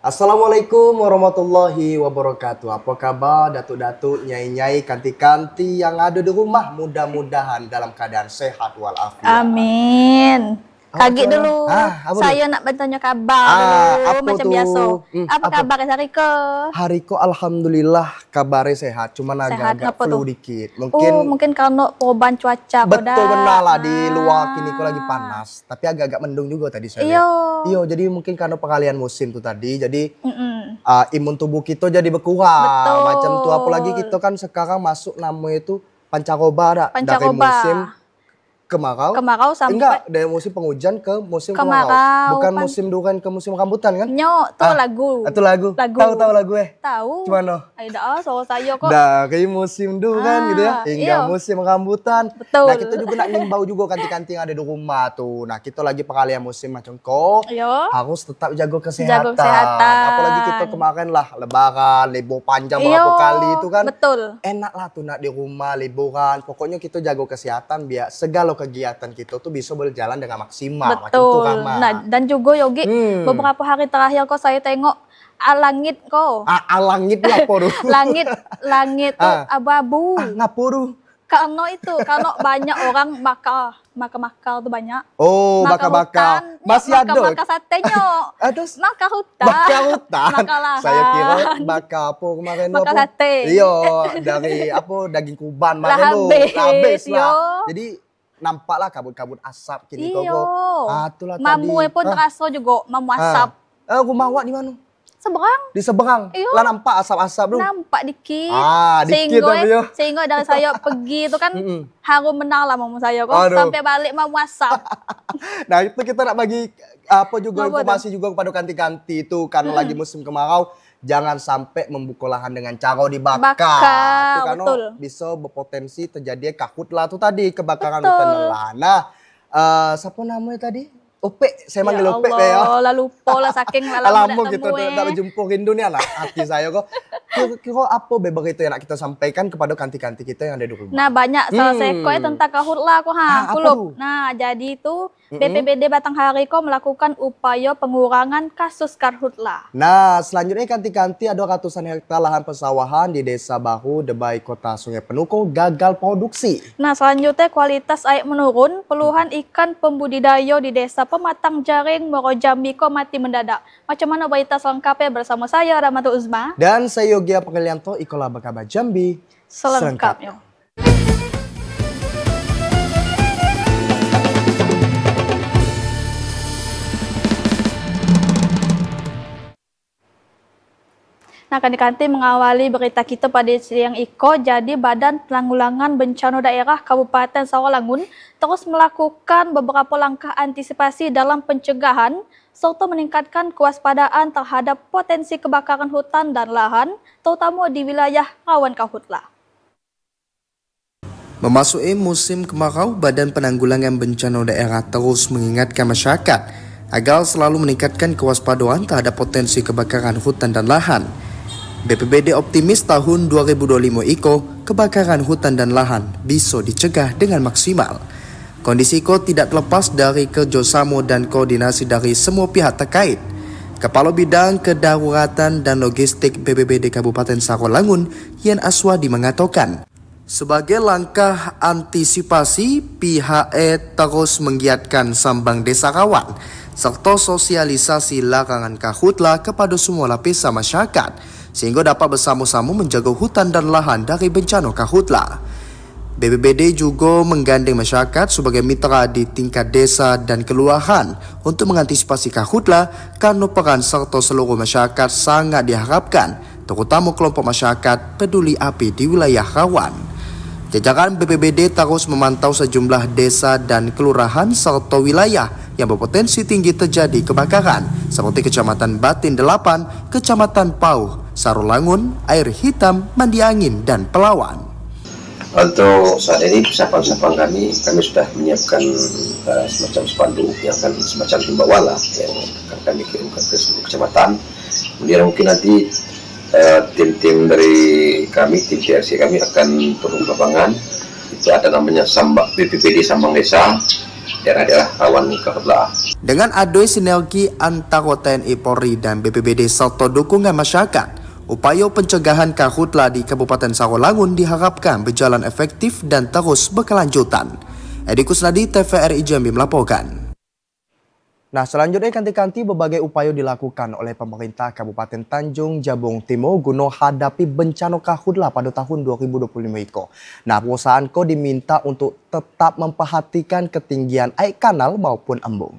Assalamualaikum warahmatullahi wabarakatuh. Apa kabar datuk-datuk, nyai-nyai, kanti-kanti yang ada di rumah? Mudah-mudahan dalam keadaan sehat walafiat. Amin. Kaget dulu. Saya nak bertanya kabar dulu macam biasa. Apa kabar Hariko? Hariko alhamdulillah kabarnya sehat, cuman agak-agak flu dikit. Mungkin karena perubahan cuaca. Betul, benar lah, di luar kini kok lagi panas. Tapi agak-agak mendung juga tadi saya lihat. Iya, jadi mungkin karena peralihan musim tuh tadi. Jadi imun tubuh kita jadi berkurang. Betul. Macam tuh, apalagi kita kan sekarang masuk namanya itu pancaroba. Dari musim kemarau sampai enggak, dari musim penghujan ke musim kemarau. Bukan musim durian ke musim rambutan kan? Nyok, tuh lagu. Itu lagu. Tahu lagu Tahu. Gimana? Ada soal saya kok. Dari musim durian gitu ya hingga musim rambutan. Betul. Nah, kita juga nak ngimbau juga kanti-kanti yang ada di rumah tuh. Nah, kita lagi peralihan musim macam kok. Harus tetap jaga kesehatan. Apalagi kita kemarin lah lebaran, libur panjang berapa kali itu kan. Betul. Enak lah tuh nak di rumah liburan. Pokoknya kita jaga kesehatan biar segala kegiatan kita tuh bisa berjalan dengan maksimal. Betul. Nah, dan juga Yogi, beberapa hari terakhir kok saya tengok langit kok. Langit apa tuh? langit tuh abu-abu. Ngapa tuh? Karena banyak orang bakar tuh banyak. Oh, bakar-bakar. Masih ada. Bakar satenya. Terus bakar hutan. Bakar lahan. Saya kira bakar apa kemarin apa? Bakar sate. Iya, dari daging kurban kemarin tuh. Habis lah. Jadi nampaklah kabut-kabut asap kini kok. Itulah tadi. Mamu pun terasa juga mamu asap. Rumah awak di mana? Seberang. Di seberang. Lah nampak asap-asap dulu. Nampak dikit. Dikit tapi ya. Sehingga dari saya pergi itu kan harum benar lah mamu saya kok. Sampai balik mamu asap. Nah, itu kita nak bagi informasi juga kepada kanti-kanti itu karena lagi musim kemarau. Jangan sampai membuka lahan dengan cara dibakar. Itu karena bisa berpotensi terjadi kahutlah tuh tadi, kebakaran hutan dan lahan. Nah, siapa namanya tadi? Opek, saya manggil Opek ya. Lalu lupa lah saking lama gitu udah berjumpa rindu nih anak hati saya kok. Kira apa beberapa itu yang nak kita sampaikan kepada kanti-kanti kita yang ada di rumah. Nah, banyak salah sekoi tentang kahutlah kok Nah, jadi itu BPBD Batanghari kok melakukan upaya pengurangan kasus karhutlah. Nah, selanjutnya kanti-kanti ada ratusan hektar lahan persawahan di Desa Bahu, Debai, Kota Sungai Penuko gagal produksi. Nah, selanjutnya kualitas air menurun, puluhan ikan pembudidaya di Desa Pematang Jaring, Moro Jambi kok mati mendadak. Macam mana berita selengkapnya bersama saya Rahmatul Uzma dan saya Yogia Pengelianto, Ikola Bakaba Jambi. Selengkapnya. Nah, kanti-kanti mengawali berita kita pada siang Iko, jadi Badan Penanggulangan Bencana Daerah Kabupaten Sawalangun terus melakukan beberapa langkah antisipasi dalam pencegahan serta meningkatkan kewaspadaan terhadap potensi kebakaran hutan dan lahan, terutama di wilayah rawan karhutlah. Memasuki musim kemarau, Badan Penanggulangan Bencana Daerah terus mengingatkan masyarakat agar selalu meningkatkan kewaspadaan terhadap potensi kebakaran hutan dan lahan. BPBD optimis tahun 2025 Iko, kebakaran hutan dan lahan bisa dicegah dengan maksimal. Kondisi Iko tidak terlepas dari kerjasama dan koordinasi dari semua pihak terkait. Kepala Bidang Kedaruratan dan Logistik BPBD Kabupaten Sawalangun, Yan Aswadi mengatakan, sebagai langkah antisipasi, pihak terus menggiatkan sambang desa rawan serta sosialisasi larangan karhutlah kepada semua lapisan masyarakat sehingga dapat bersama-sama menjaga hutan dan lahan dari bencana karhutlah. BPBD juga menggandeng masyarakat sebagai mitra di tingkat desa dan kelurahan untuk mengantisipasi karhutlah karena peran serta seluruh masyarakat sangat diharapkan, terutama kelompok masyarakat peduli api di wilayah rawan. Jajaran BPBD terus memantau sejumlah desa dan kelurahan serta wilayah yang berpotensi tinggi terjadi kebakaran seperti Kecamatan Batin 8, Kecamatan Pauh, Sarolangun, Air Hitam, Mandi Angin, dan Pelawan. Untuk saat ini persiapan kami sudah menyiapkan semacam spanduk yang akan semacam timbawala yang akan kami kirimkan ke seluruh kecamatan. Kemudian mungkin nanti tim-tim dari kami, tim TRC kami akan turun ke lapangan. Itu ada namanya BPBD Sambang Desa, daerah-daerah rawan karhutla. Dengan adoi sinergi antara TNI Polri dan BPBD serta dukungan masyarakat, upaya pencegahan karhutla di Kabupaten Sarolangun diharapkan berjalan efektif dan terus berkelanjutan. Edi Kusnadi, TVRI Jambi melaporkan. Nah, selanjutnya kanti-kanti berbagai upaya dilakukan oleh pemerintah Kabupaten Tanjung Jabung Timur guna hadapi bencana karhutla pada tahun 2025 itu. Nah, perusahaan ko diminta untuk tetap memperhatikan ketinggian air kanal maupun embung.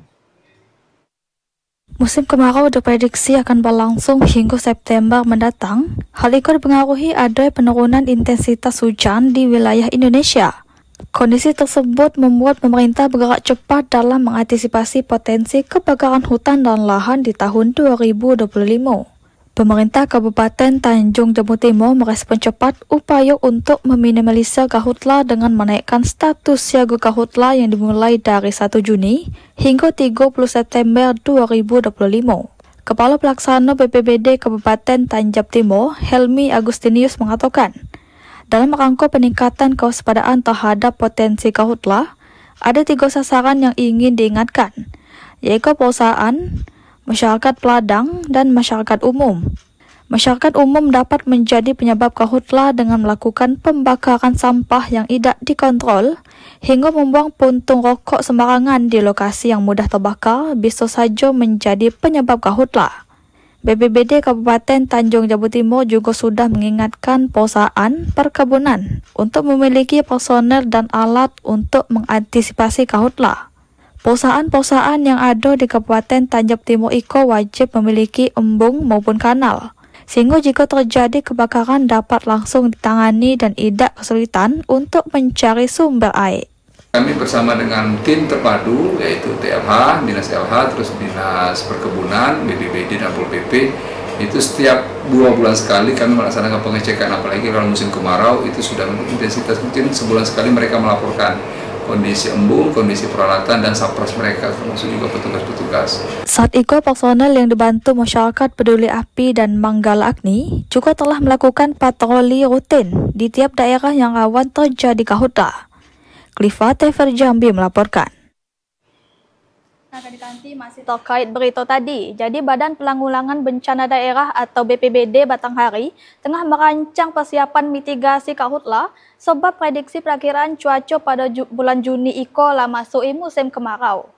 Musim kemarau diprediksi akan berlangsung hingga September mendatang. Hal itu dipengaruhi adanya penurunan intensitas hujan di wilayah Indonesia. Kondisi tersebut membuat pemerintah bergerak cepat dalam mengantisipasi potensi kebakaran hutan dan lahan di tahun 2025. Pemerintah Kabupaten Tanjung Jabung Timur merespon cepat upaya untuk meminimalisir karhutla dengan menaikkan status siaga karhutla yang dimulai dari 1 Juni hingga 30 September 2025. Kepala Pelaksana BPBD Kabupaten Tanjung Timur, Helmi Agustinius mengatakan, dalam rangka peningkatan kewaspadaan terhadap potensi karhutla, ada 3 sasaran yang ingin diingatkan, yaitu perusahaan, masyarakat peladang, dan masyarakat umum. Masyarakat umum dapat menjadi penyebab karhutla dengan melakukan pembakaran sampah yang tidak dikontrol hingga membuang puntung rokok sembarangan di lokasi yang mudah terbakar bisa saja menjadi penyebab karhutla. BPBD Kabupaten Tanjung Jabung Timur juga sudah mengingatkan perusahaan perkebunan untuk memiliki personel dan alat untuk mengantisipasi karhutla. Perusahaan-perusahaan yang ada di Kabupaten Tanjung Timur Iko wajib memiliki embung maupun kanal, sehingga jika terjadi kebakaran dapat langsung ditangani dan tidak kesulitan untuk mencari sumber air. Kami bersama dengan tim terpadu yaitu TLH, Dinas LH, terus Dinas Perkebunan, BPBD dan Pol PP, itu setiap 2 bulan sekali kami melaksanakan pengecekan, apalagi kalau musim kemarau itu sudah intensitas mungkin sebulan sekali mereka melaporkan kondisi embung, kondisi peralatan dan sapras mereka, termasuk juga petugas-petugas. Saat itu personel yang dibantu masyarakat peduli api dan Manggala Agni juga telah melakukan patroli rutin di tiap daerah yang rawan terjadi karhutla. Cliva TVRI Jambi melaporkan. Nah, kanti masih terkait berita tadi. Jadi Badan Penanggulangan Bencana Daerah atau BPBD Batanghari tengah merancang persiapan mitigasi karhutla sebab prediksi perakiraan cuaca pada bulan Juni iko lah masuk musim kemarau.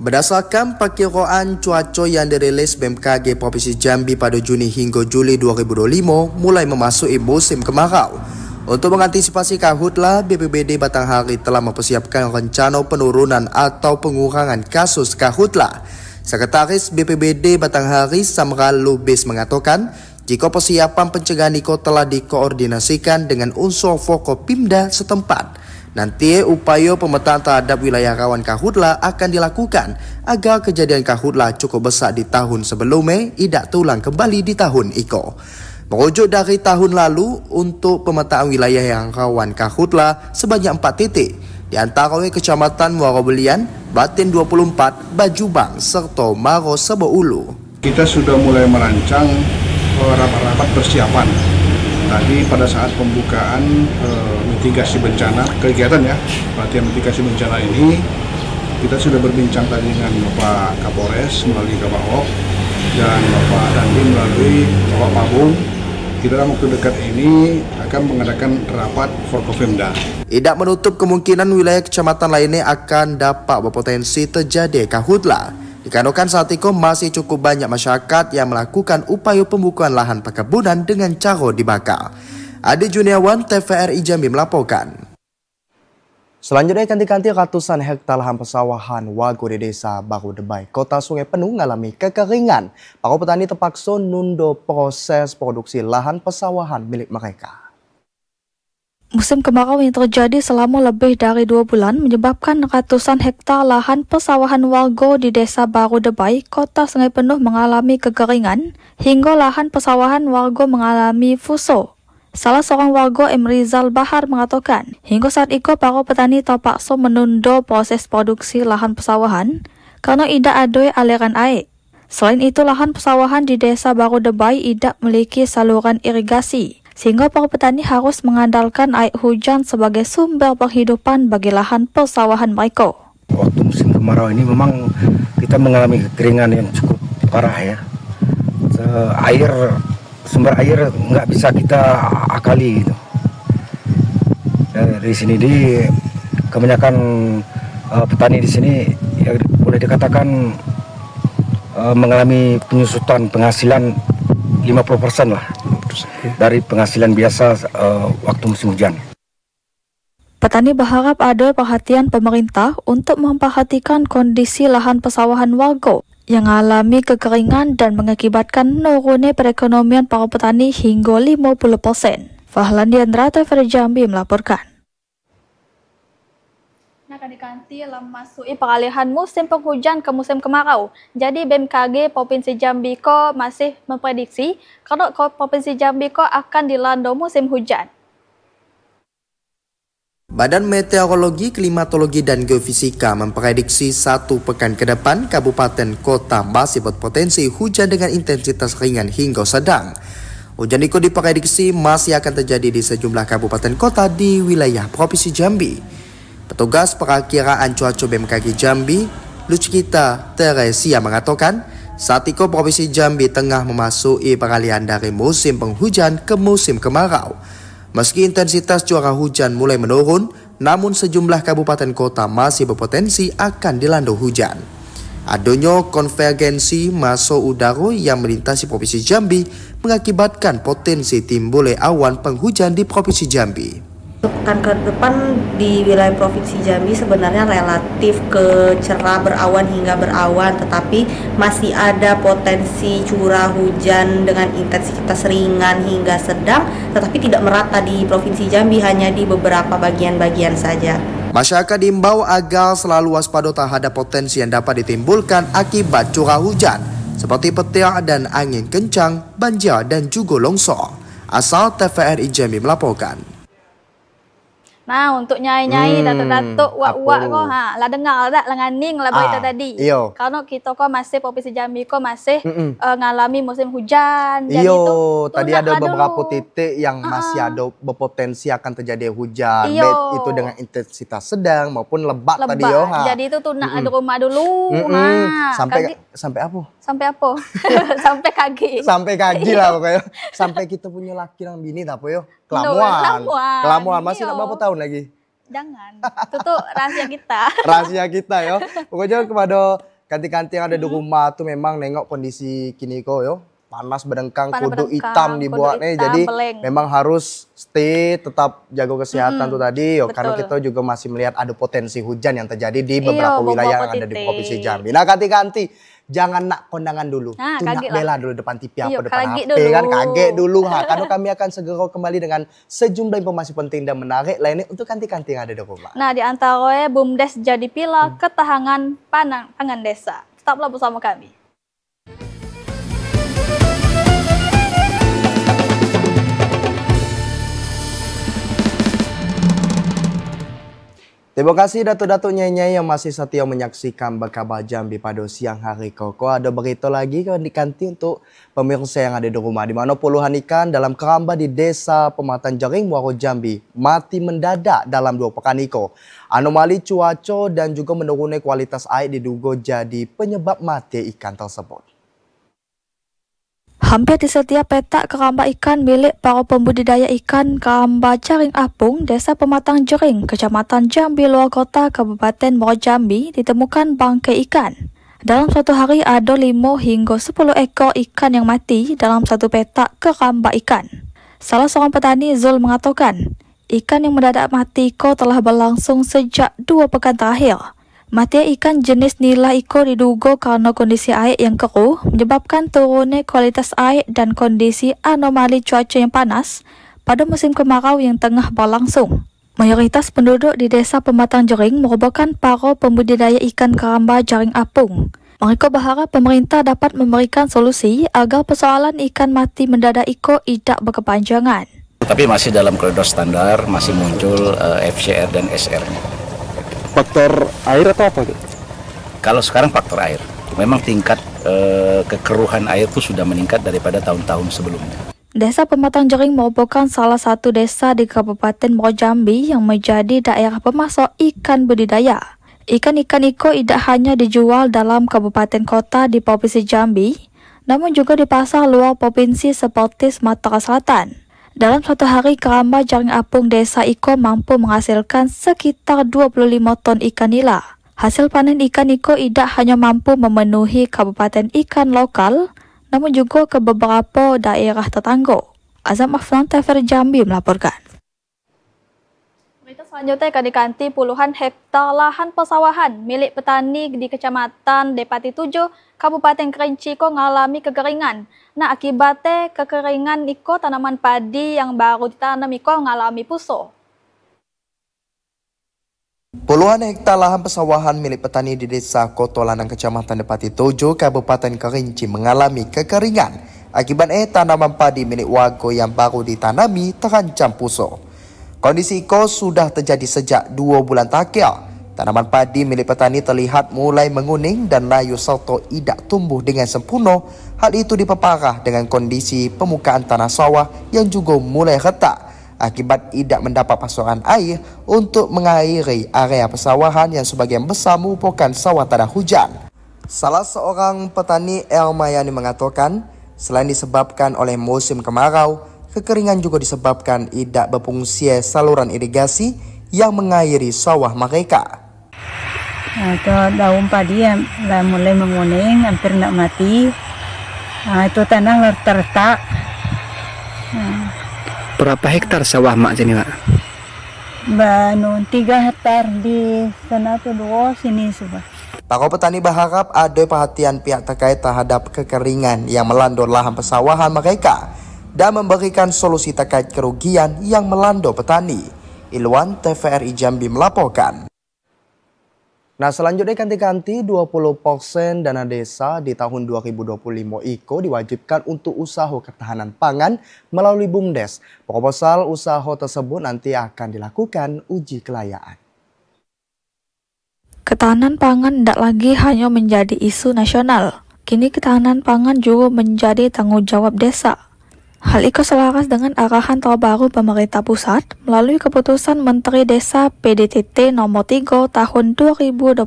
Berdasarkan perkiraan cuaca yang dirilis BMKG Provinsi Jambi pada Juni hingga Juli 2025 mulai memasuki musim kemarau. Untuk mengantisipasi karhutla, BPBD Batanghari telah mempersiapkan rencana penurunan atau pengurangan kasus karhutla. Sekretaris BPBD Batanghari Samral Lubis mengatakan, jika persiapan pencegahan itu telah dikoordinasikan dengan unsur Forkopimda setempat, nanti upaya pemetaan terhadap wilayah rawan karhutla akan dilakukan agar kejadian karhutla cukup besar di tahun sebelumnya tidak terulang kembali di tahun itu. Merujuk dari tahun lalu, untuk pemetaan wilayah yang rawan karhutla sebanyak 4 titik, di antaranya Kecamatan Muara Belian, Batin 24, Bajubang, serta Maro Sebeulu. Kita sudah mulai merancang rapat-rapat persiapan. Tadi pada saat pembukaan mitigasi bencana, kegiatan ya, pelatihan mitigasi bencana ini, kita sudah berbincang tadi dengan Bapak Kapolres melalui Kabahok dan Bapak Dandim melalui Bapak Pabung. Di dalam waktu dekat ini akan mengadakan rapat Forkopimda. Tidak menutup kemungkinan wilayah kecamatan lainnya akan dapat berpotensi terjadi karhutla. Dikarenakan saat itu masih cukup banyak masyarakat yang melakukan upaya pembukaan lahan perkebunan dengan cara dibakar. Adi Juniawan, TVRI Jambi melaporkan. Selanjutnya kanti-kanti ratusan hektar lahan persawahan warga di Desa Baru Debai, Kota Sungai Penuh mengalami kekeringan. Para petani terpaksa nundo proses produksi lahan persawahan milik mereka. Musim kemarau yang terjadi selama lebih dari 2 bulan menyebabkan ratusan hektar lahan persawahan warga di Desa Baru Debai, Kota Sungai Penuh mengalami kekeringan hingga lahan persawahan warga mengalami fuso. Salah seorang warga Rizal Bahar mengatakan, hingga saat itu para petani terpaksa menunda proses produksi lahan persawahan karena tidak ada aliran air. Selain itu, lahan persawahan di Desa Baru Debai tidak memiliki saluran irigasi, sehingga para petani harus mengandalkan air hujan sebagai sumber penghidupan bagi lahan persawahan mereka. Waktu musim kemarau ini memang kita mengalami kekeringan yang cukup parah ya. Sumber air nggak bisa kita akali gitu. Dari sini kebanyakan petani di sini ya, boleh dikatakan mengalami penyusutan penghasilan 50% lah dari penghasilan biasa waktu musim hujan. Petani berharap ada perhatian pemerintah untuk memperhatikan kondisi lahan persawahan warga yang mengalami kekeringan dan mengakibatkan menurunnya perekonomian para petani hingga 50%. Fahlan Diandra, TVRI Jambi melaporkan. Kanti memasuki peralihan musim penghujan ke musim kemarau. Jadi BMKG Provinsi Jambi masih memprediksi kalau Provinsi Jambi akan dilanda musim hujan. Badan Meteorologi, Klimatologi, dan Geofisika memprediksi 1 pekan ke depan kabupaten kota masih berpotensi hujan dengan intensitas ringan hingga sedang. Hujan itu diprediksi masih akan terjadi di sejumlah kabupaten kota di wilayah Provinsi Jambi. Petugas perakiraan cuaca BMKG Jambi, Lucikita Teresia mengatakan, saat itu Provinsi Jambi tengah memasuki peralihan dari musim penghujan ke musim kemarau. Meski intensitas curah hujan mulai menurun, namun sejumlah kabupaten kota masih berpotensi akan dilanda hujan. Adanya konvergensi massa udara yang melintasi Provinsi Jambi mengakibatkan potensi timbulnya awan penghujan di Provinsi Jambi. Pekan ke depan di wilayah Provinsi Jambi sebenarnya relatif ke cerah berawan hingga berawan, tetapi masih ada potensi curah hujan dengan intensitas ringan hingga sedang, tetapi tidak merata di Provinsi Jambi, hanya di beberapa bagian-bagian saja. Masyarakat diimbau agar selalu waspada terhadap potensi yang dapat ditimbulkan akibat curah hujan, seperti petir dan angin kencang, banjir dan juga longsor. Asal TVRI Jambi melaporkan. Nah, untuk nyai-nyai datuk-datuk wak-wak kok lah dengar tak lenganing lah berita tadi. Iyo. Karena kita masih Provinsi Jambi masih ngalami musim hujan. Iyo, tadi ada beberapa titik yang masih ada berpotensi akan terjadi hujan. Baik itu dengan intensitas sedang maupun lebat tadi yo. Jadi itu tuh nak ada rumah dulu. Sampai apa? Sampai apa? Sampai kaki. Sampai kaki lah pokoknya. Sampai kita punya laki dan bini tak apa yo. Kelamuan. Masih nak berapa tahun lagi? Jangan. Itu tuh rahasia kita. Rahasia kita yo. Pokoknya kepada kanti-kanti yang ada di rumah tuh memang nengok kondisi kini kok yo. Panas berdengkang, kudu hitam dibuatnya. Jadi memang harus stay, tetap jaga kesehatan tuh tadi yo. Karena kita juga masih melihat ada potensi hujan yang terjadi di beberapa wilayah yang ada di Provinsi Jambi. Nah kanti-kanti, jangan nak kondangan dulu. Tuh nak bela dulu depan TV apa depan HP kan. Kaget dulu. Karena kami akan segera kembali dengan sejumlah informasi penting dan menarik lainnya untuk kanti-kanti yang ada di rumah. Nah di antaranya BUMDes jadi pilar ketahanan pangan desa. Tetaplah bersama kami. Terima kasih datuk-datuk nyai-nyai yang masih setia menyaksikan Berkabar Jambi pada siang hari koko. Ada berita lagi di kanti untuk pemirsa yang ada di rumah, di mana puluhan ikan dalam keramba di Desa Pematang Jaring, Muaro Jambi mati mendadak dalam 2 pekan iko. Anomali cuaca dan juga menurunnya kualitas air diduga jadi penyebab mati ikan tersebut. Hampir di setiap petak keramba ikan milik para pembudidaya ikan keramba Jaring Apung, Desa Pematang Jaring, Kecamatan Jambi Luar Kota, Kabupaten Muaro Jambi, ditemukan bangkai ikan. Dalam satu hari ada 5 hingga 10 ekor ikan yang mati dalam satu petak keramba ikan. Salah seorang petani, Zul, mengatakan, ikan yang mendadak mati iko telah berlangsung sejak 2 pekan terakhir. Matinya ikan jenis nila iko diduga karena kondisi air yang keruh menyebabkan turunnya kualitas air dan kondisi anomali cuaca yang panas pada musim kemarau yang tengah berlangsung. Mayoritas penduduk di Desa Pematang Jaring merupakan para pembudidaya ikan keramba Jaring Apung. Mereka berharap pemerintah dapat memberikan solusi agar persoalan ikan mati mendadak iko tidak berkepanjangan. Tapi masih dalam koridor standar, masih muncul FCR dan SR. Faktor air atau apa? Kalau sekarang faktor air, memang tingkat kekeruhan air itu sudah meningkat daripada tahun-tahun sebelumnya. Desa Pematang Jering merupakan salah satu desa di Kabupaten Muaro Jambi yang menjadi daerah pemasok ikan budidaya. Ikan-ikan iko tidak hanya dijual dalam kabupaten kota di Provinsi Jambi, namun juga di pasar luar provinsi seperti Sumatera Selatan. Dalam satu hari, keramba jaring apung desa iko mampu menghasilkan sekitar 25 ton ikan nila. Hasil panen ikan iko tidak hanya mampu memenuhi kabupaten ikan lokal, namun juga ke beberapa daerah tetangga. Azam Afnan, TVRI Jambi melaporkan. Berita selanjutnya akan diganti puluhan hektar lahan persawahan milik petani di Kecamatan Depati 7, Kabupaten Kerinci ko mengalami kekeringan. Nah, akibatnya kekeringan iko tanaman padi yang baru ditanam iko mengalami puso. Puluhan hektar lahan persawahan milik petani di Desa Kotolanang Kecamatan Depati 7, Kabupaten Kerinci mengalami kekeringan. Akibatnya tanaman padi milik warga yang baru ditanami terancam puso. Kondisi itu sudah terjadi sejak 2 bulan terakhir. Tanaman padi milik petani terlihat mulai menguning dan layu serta tidak tumbuh dengan sempurna. Hal itu diperparah dengan kondisi permukaan tanah sawah yang juga mulai retak akibat tidak mendapat pasokan air untuk mengairi area persawahan yang sebagian besar merupakan sawah tanah hujan. Salah seorang petani Elmayani mengatakan, selain disebabkan oleh musim kemarau, kekeringan juga disebabkan tidak berfungsi saluran irigasi yang mengairi sawah mereka. Daun padi yang mulai menguning, hampir tidak mati. Itu tanah retak. Berapa hektar sawah mak sini mak? 3 hektar di sana tuh 2 sini sudah. Para petani berharap ada perhatian pihak terkait terhadap kekeringan yang melanda lahan persawahan mereka dan memberikan solusi terkait kerugian yang melanda petani. Ilwan, TVRI Jambi melaporkan. Nah, selanjutnya ganti-ganti 20% dana desa di tahun 2025 IKO diwajibkan untuk usaha ketahanan pangan melalui BUMDes. Proposal usaha tersebut nanti akan dilakukan uji kelayakan. Ketahanan pangan tidak lagi hanya menjadi isu nasional. Kini ketahanan pangan juga menjadi tanggung jawab desa. Hal itu selaras dengan arahan terbaru pemerintah pusat melalui keputusan Menteri Desa PDTT nomor 3 tahun 2025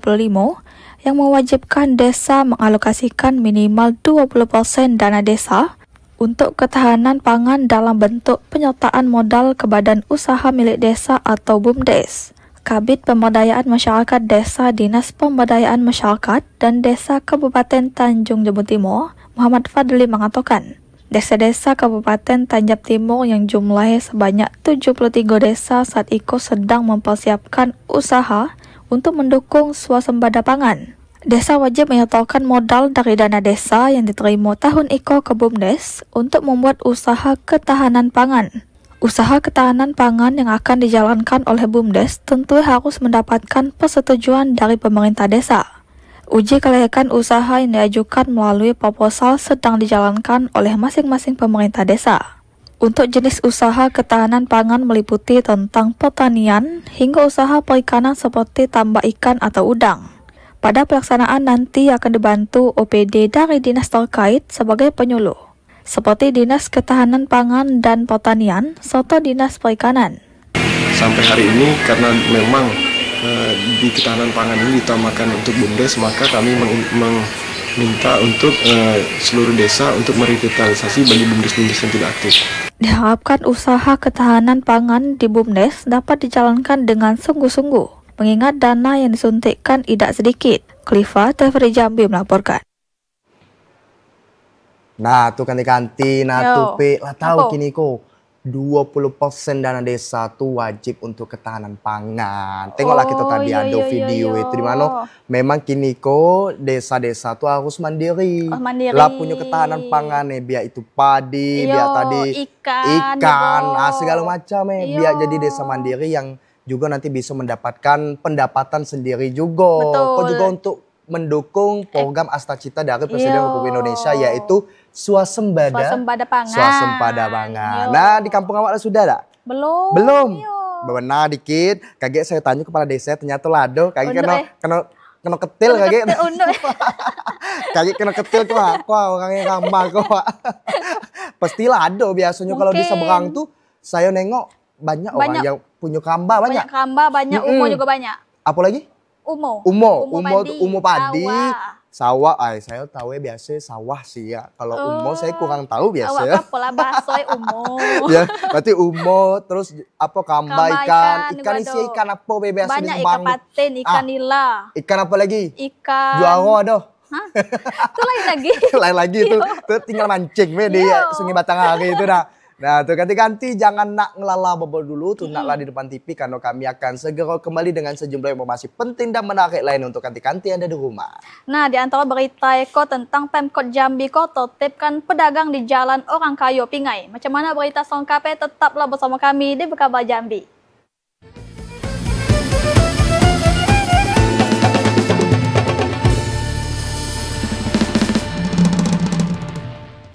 yang mewajibkan desa mengalokasikan minimal 20% dana desa untuk ketahanan pangan dalam bentuk penyertaan modal ke badan usaha milik desa atau BUMDes. Kabid Pemberdayaan Masyarakat Desa Dinas Pemberdayaan Masyarakat dan Desa Kabupaten Tanjung Jabung Timur, Muhammad Fadli mengatakan, desa-desa Kabupaten Tanjab Timur yang jumlahnya sebanyak 73 desa saat itu sedang mempersiapkan usaha untuk mendukung swasembada pangan. Desa wajib menyertakan modal dari dana desa yang diterima tahun itu ke BUMDes untuk membuat usaha ketahanan pangan. Usaha ketahanan pangan yang akan dijalankan oleh BUMDes tentu harus mendapatkan persetujuan dari pemerintah desa. Uji kelayakan usaha yang diajukan melalui proposal sedang dijalankan oleh masing-masing pemerintah desa. Untuk jenis usaha ketahanan pangan meliputi tentang pertanian hingga usaha perikanan seperti tambak ikan atau udang. Pada pelaksanaan nanti akan dibantu OPD dari dinas terkait sebagai penyuluh, seperti Dinas Ketahanan Pangan dan Pertanian serta Dinas Perikanan. Sampai hari ini karena memang di ketahanan pangan ini ditamakan untuk BUMDes, maka kami meminta untuk seluruh desa untuk merevitalisasi bagi BUMDes-BUMDes yang tidak aktif. Diharapkan usaha ketahanan pangan di BUMDes dapat dijalankan dengan sungguh-sungguh, mengingat dana yang disuntikkan tidak sedikit. Klifa, TVRI Jambi melaporkan. Nah, tuh kanti-kanti, tuh pe, lah tahu kini kok 20% dana desa tuh wajib untuk ketahanan pangan. Tengoklah kita tadi ada video itu di mana memang kini kok desa-desa tuh harus mandiri. Lah punya ketahanan pangan biar itu padi, biar tadi ikan, segala macam biar jadi desa mandiri yang juga nanti bisa mendapatkan pendapatan sendiri juga. Kok juga untuk mendukung program Astacita dari Presiden Republik Indonesia, yaitu swasembada pangan. Swasembada pangan. Nah, di kampung awak sudah tak? Belum. Benar dikit. Kaget saya tanya kepala desa, ternyata lado. Kaget kena ketil kaget. Kaget kena ketil kok orangnya ramah kok. Pastilah ada biasanya kalau di seberang tuh saya nengok banyak orang yang punya kamba banyak. Banyak umo juga banyak. Apa lagi? Umo padi. Sawah, saya tahu ya biasa sawah sih ya. Kalau umo saya kurang tahu biasa. Awak apa lah basoy umo. Ya, berarti umo terus apa kamba ikan isi ikan apa biasa banyak ikan patin, ikan nila. Ikan apa lagi? Ikan juaro ada. Hah? Itu lain lagi. Lain lagi itu tinggal mancing di Sungai Batanghari itu dah. Nah, tuh ganti-ganti jangan nak ngelala bobol dulu, tunaklah di depan TV karena kami akan segera kembali dengan sejumlah informasi penting dan menarik lain untuk ganti-ganti Anda di rumah. Nah, di antara berita Eko tentang Pemkot Jambi Kota tertibkan pedagang di Jalan Orang Kayo Pingai. Macam mana berita selengkapnya tetaplah bersama kami di Berkabar Jambi.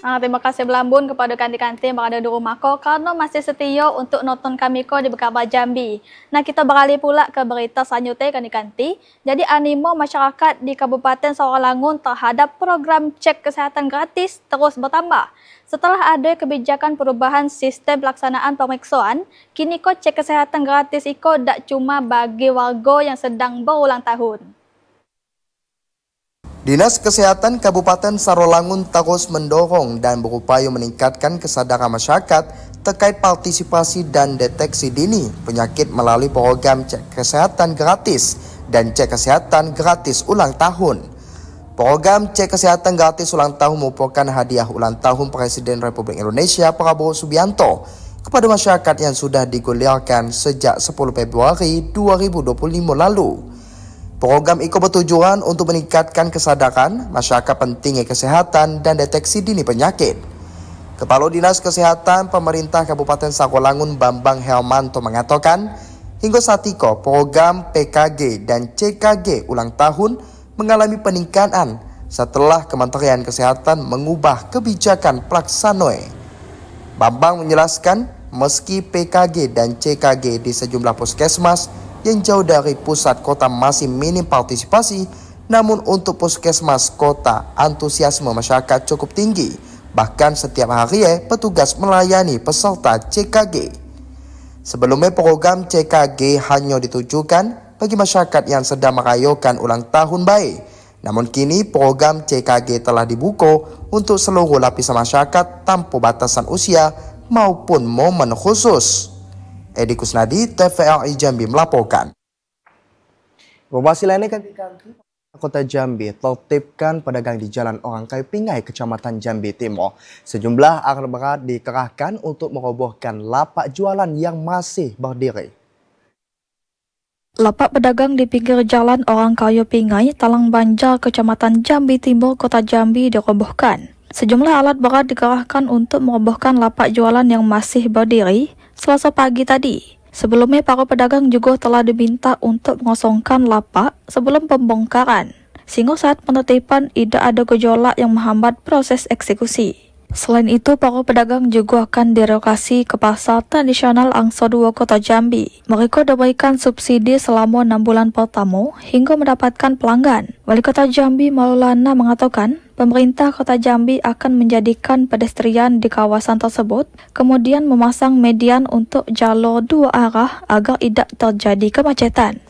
Terima kasih belambun kepada kanti-kanti yang berada di rumah ko karena masih setia untuk nonton kami ko di Berkabar Jambi. Nah, kita beralih pula ke berita selanjutnya kanti-kanti. Jadi animo masyarakat di Kabupaten Sawalangun terhadap program cek kesehatan gratis terus bertambah. Setelah ada kebijakan perubahan sistem pelaksanaan pemeriksaan, kini ko cek kesehatan gratis iko tak cuma bagi warga yang sedang berulang tahun. Dinas Kesehatan Kabupaten Sarolangun terus mendorong dan berupaya meningkatkan kesadaran masyarakat terkait partisipasi dan deteksi dini penyakit melalui program cek kesehatan gratis dan cek kesehatan gratis ulang tahun. Program cek kesehatan gratis ulang tahun merupakan hadiah ulang tahun Presiden Republik Indonesia Prabowo Subianto kepada masyarakat yang sudah digulirkan sejak 10 Februari 2025 lalu. Program IKO bertujuan untuk meningkatkan kesadaran masyarakat pentingnya kesehatan dan deteksi dini penyakit. Kepala Dinas Kesehatan Pemerintah Kabupaten Sarolangun Bambang Hermanto mengatakan, hingga saat ini program PKG dan CKG ulang tahun mengalami peningkatan setelah Kementerian Kesehatan mengubah kebijakan pelaksana. Bambang menjelaskan, meski PKG dan CKG di sejumlah puskesmas yang jauh dari pusat kota masih minim partisipasi, namun untuk puskesmas kota antusiasme masyarakat cukup tinggi. Bahkan setiap hari petugas melayani peserta CKG. Sebelumnya program CKG hanya ditujukan bagi masyarakat yang sedang merayakan ulang tahun baik. Namun kini program CKG telah dibuka untuk seluruh lapisan masyarakat tanpa batasan usia maupun momen khusus. Edi Kusnadi, TVRI Jambi melaporkan. Informasi lainnya kanti-kanti Kota Jambi tertibkan pedagang di Jalan Orang Kayu Pingai, Kecamatan Jambi Timur. Sejumlah aparat dikerahkan untuk merobohkan lapak jualan yang masih berdiri. Lapak pedagang di pinggir Jalan Orang Kayu Pingai, Talang Banjar, Kecamatan Jambi Timur, Kota Jambi dirobohkan. Sejumlah alat berat dikerahkan untuk merobohkan lapak jualan yang masih berdiri Selasa pagi tadi. Sebelumnya, para pedagang juga telah diminta untuk mengosongkan lapak sebelum pembongkaran, sehingga saat penertiban tidak ada gejolak yang menghambat proses eksekusi. Selain itu, para pedagang juga akan direlokasi ke pasar tradisional Angsa 2 Kota Jambi. Mereka diberikan subsidi selama 6 bulan pertama hingga mendapatkan pelanggan. Wali Kota Jambi Maulana mengatakan, pemerintah Kota Jambi akan menjadikan pedestrian di kawasan tersebut, kemudian memasang median untuk jalur 2 arah agar tidak terjadi kemacetan.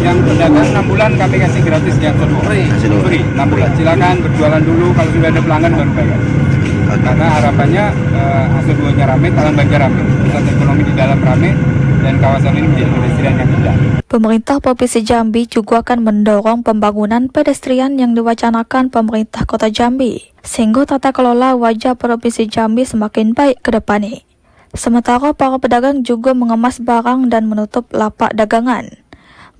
Yang pedagang 6 bulan kami kasih gratis yang kedua. Free 6 bulan. Silakan berjualan dulu, kalau sudah ada pelanggan baru bayar. Karena harapannya Angsa 2-nya rame, Talang Banjar rame, pusat ekonomi di dalam rame, dan kawasan ini menjadi pedestrian yang indah. Pemerintah Provinsi Jambi juga akan mendorong pembangunan pedestrian yang diwacanakan pemerintah Kota Jambi, sehingga tata kelola wajah Provinsi Jambi semakin baik ke depannya. Sementara para pedagang juga mengemas barang dan menutup lapak dagangan.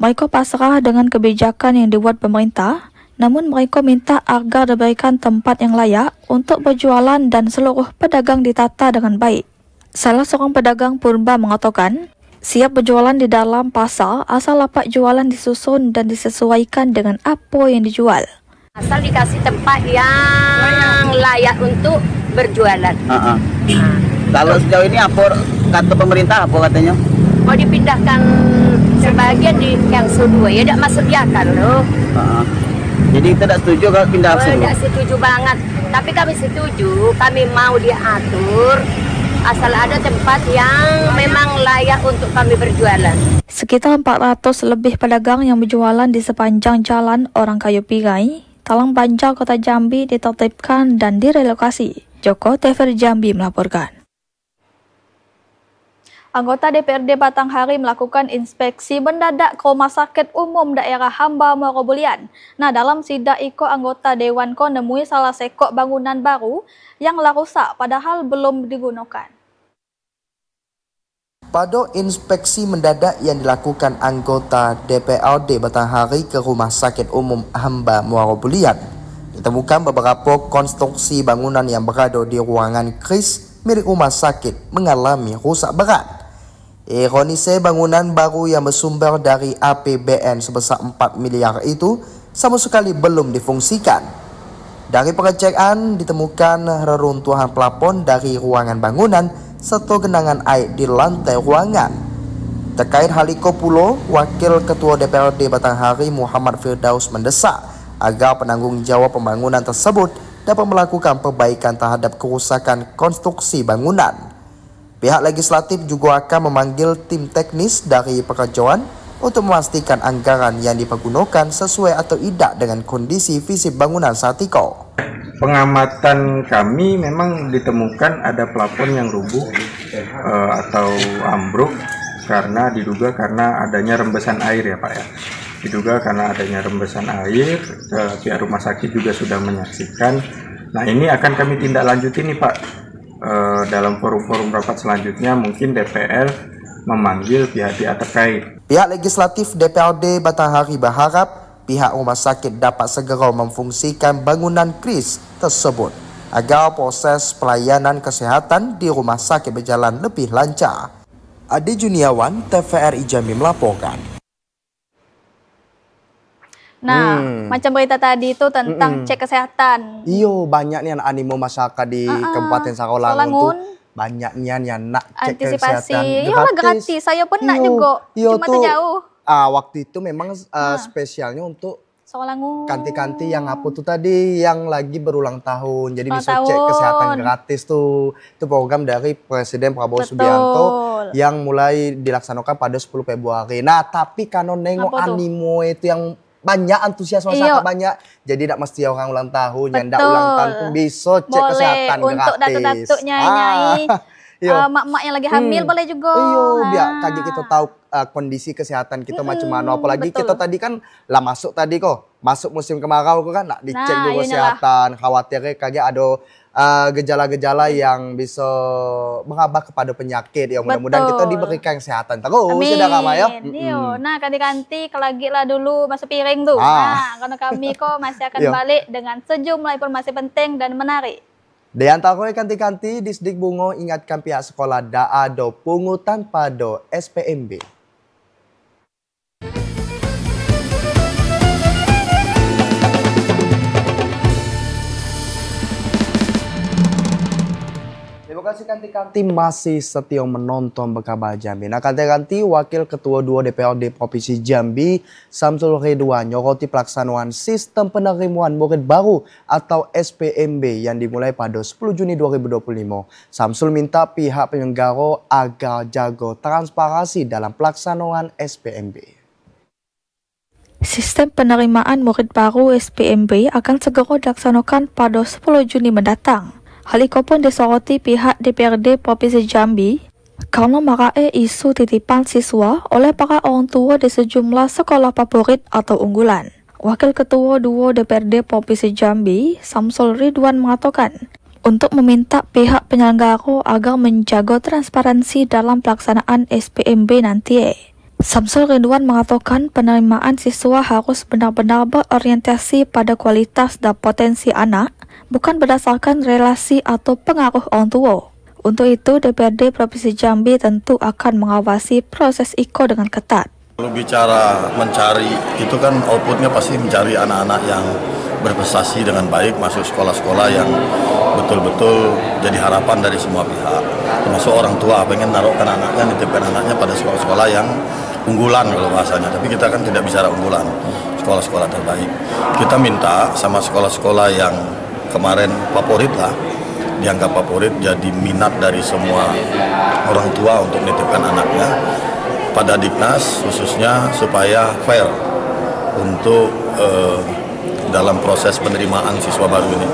Mereka pasrah dengan kebijakan yang dibuat pemerintah, namun mereka minta agar diberikan tempat yang layak untuk berjualan dan seluruh pedagang ditata dengan baik. Salah seorang pedagang Purba mengatakan, Siap berjualan di dalam pasar asal lapak jualan disusun dan disesuaikan dengan apa yang dijual. Asal dikasih tempat yang layak untuk berjualan. Kalau sejauh ini apa kata pemerintah, apa katanya? Mau dipindahkan sebagian di yang kedua, ya tidak masuk di akal loh. Jadi kita tidak setuju kalau pindah Tidak setuju banget. Tapi kami setuju, kami mau diatur asal ada tempat yang memang layak untuk kami berjualan. Sekitar 400 lebih pedagang yang berjualan di sepanjang jalan Orang Kayu Pigai, Talang Banjar, Kota Jambi ditertibkan dan direlokasi. Joko TVRI Jambi melaporkan. Anggota DPRD Batanghari melakukan inspeksi mendadak ke Rumah Sakit Umum Daerah Hamba Muara Bulian. Nah, dalam sidak iko anggota Dewan ko nemui salah sekok bangunan baru yang lah rusak padahal belum digunakan. Pada inspeksi mendadak yang dilakukan anggota DPRD Batanghari ke Rumah Sakit Umum Hamba Muara Bulian, ditemukan beberapa konstruksi bangunan yang berada di ruangan kris milik rumah sakit mengalami rusak berat. Ironisnya bangunan baru yang bersumber dari APBN sebesar 4 miliar itu sama sekali belum difungsikan. Dari pengecekan ditemukan reruntuhan plafon dari ruangan bangunan serta genangan air di lantai ruangan. Terkait hal itu pula, Wakil Ketua DPRD Batanghari Muhammad Firdaus mendesak agar penanggung jawab pembangunan tersebut dapat melakukan perbaikan terhadap kerusakan konstruksi bangunan. Pihak legislatif juga akan memanggil tim teknis dari pekerjaan untuk memastikan anggaran yang dipergunakan sesuai atau tidak dengan kondisi fisik bangunan saat itu. Pengamatan kami memang ditemukan ada plafon yang rubuh atau ambruk diduga karena adanya rembesan air ya Pak ya. Diduga karena adanya rembesan air, pihak rumah sakit juga sudah menyaksikan. Nah ini akan kami tindak lanjuti nih Pak. Dalam forum-forum rapat selanjutnya mungkin DPR memanggil pihak-pihak terkait. Pihak legislatif DPRD Batanghari berharap pihak rumah sakit dapat segera memfungsikan bangunan kris tersebut agar proses pelayanan kesehatan di rumah sakit berjalan lebih lancar. Adi Juniawan, TVRI Jambi melaporkan. Nah, macam berita tadi itu tentang cek kesehatan. Iyo, banyak nih animo masyarakat di Kabupaten Sarolangun tuh. Banyak nih yang nak cek kesehatan Iyalah gratis. Saya pun nak juga. Cuma terjauh. Waktu itu memang spesialnya untuk Sarolangun. kanti-kanti yang apa tuh tadi yang lagi berulang tahun. Jadi bisa cek kesehatan gratis tuh. Itu program dari Presiden Prabowo Subianto yang mulai dilaksanakan pada 10 Februari. Nah, tapi kalau nengok animo itu yang banyak antusias masyarakat banyak, jadi tidak mesti orang ulang tahun yang tidak ulang tahun pun bisa cek kesehatan gratis. Untuk datuk-datuknya nyai, mak-mak yang lagi hamil boleh juga. Biar kaget kita tahu kondisi kesehatan kita macam mana. Apalagi kita tadi kan lah masuk musim kemarau kan nak dicek juga kesehatan. Khawatirnya kaget ada gejala-gejala yang bisa mengabah kepada penyakit. Ya mudah-mudahan kita diberikan kesehatan terus. Sudah Kak Maya. Nah, kanti-kanti lagi lah dulu masuk piring tuh. Nah, karena kami masih akan balik dengan sejumlah informasi penting dan menarik. Di antara kanti-kanti, Disdik Bungo ingatkan pihak sekolah ada pungutan pada SPMB. Terima kasih kanti-kanti masih setia menonton Berkabar Jambi. Nah kanti-kanti Wakil Ketua 2 DPRD Provinsi Jambi Samsul Ridwan nyoroti pelaksanaan sistem penerimaan murid baru atau SPMB yang dimulai pada 10 Juni 2025. Samsul minta pihak penyelenggara agar jaga transparansi dalam pelaksanaan SPMB. Sistem penerimaan murid baru SPMB akan segera dilaksanakan pada 10 Juni mendatang. Hal itu pun disoroti pihak DPRD Provinsi Jambi karena maraknya isu titipan siswa oleh para orang tua di sejumlah sekolah favorit atau unggulan. Wakil Ketua 2 DPRD Provinsi Jambi, Samsul Ridwan mengatakan, untuk meminta pihak penyelenggara agar menjaga transparansi dalam pelaksanaan SPMB nanti. Samsul Ridwan mengatakan penerimaan siswa harus benar-benar berorientasi pada kualitas dan potensi anak, bukan berdasarkan relasi atau pengaruh orang tua. Untuk itu, DPRD Provinsi Jambi tentu akan mengawasi proses IKO dengan ketat. Kalau bicara mencari, itu kan outputnya pasti mencari anak-anak yang berprestasi dengan baik, masuk sekolah-sekolah yang betul-betul jadi harapan dari semua pihak. Termasuk orang tua pengen naruhkan anaknya, nitipkan anaknya pada sekolah-sekolah yang unggulan kalau bahasanya. Tapi kita kan tidak bicara unggulan, sekolah-sekolah terbaik. Kita minta sama sekolah-sekolah yang kemarin favorit lah, dianggap favorit, jadi minat dari semua orang tua untuk nitipkan anaknya pada Diknas khususnya supaya fair untuk dalam proses penerimaan siswa baru ini.